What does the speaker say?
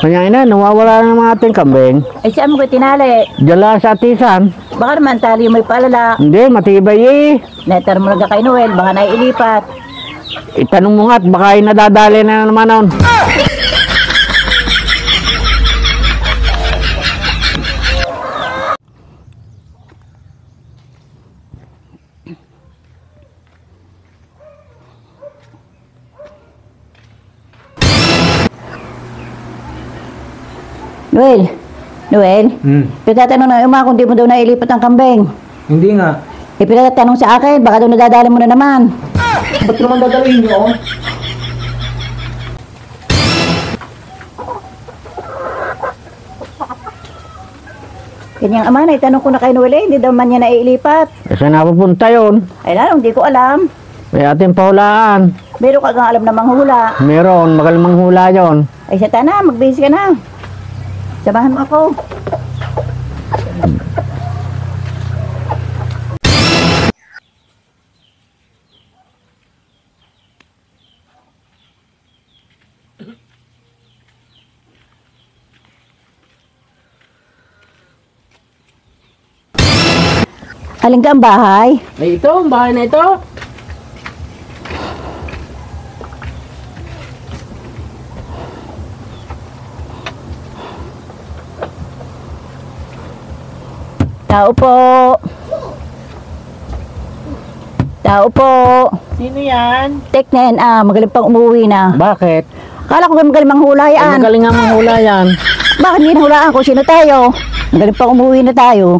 Kanya ina, nawawala na ng mga ating kambing. Ay siya mo ko tinali. Dala sa atisan. Baka naman tali may palala. Hindi, matibay eh. Netar mo na kay Noel, baka naiilipat. Itanong mo nga't baka ay nadadali na naman nun. Noel, pinatanong na uma kung di mo daw nailipat ang kambing. Hindi nga. Pinatanong sa akin, baka daw nadadali mo na naman. Ba't naman dadalhin nyo? Kanyang ama na, itanong ko na kay Noel, hindi daw man niya naiilipat. E saan napupunta yun? Ay lalo, hindi ko alam. May ating pahulaan. Meron ka kang alam na manghula. Meron, magalamang hula yun. Ay siya na, magbihis ka na. Samahan mo ako. Alin ka ang bahay? Ay ito, ang bahay na ito. Tao po. Tao po. Sino yan? Teknen, magaling pang umuwi na. Bakit? Akala ko magaling manghula Ay, yan. magaling nga manghula yan. Bakit hindi nahulaan ko? Sino tayo? Magaling pang umuwi na tayo.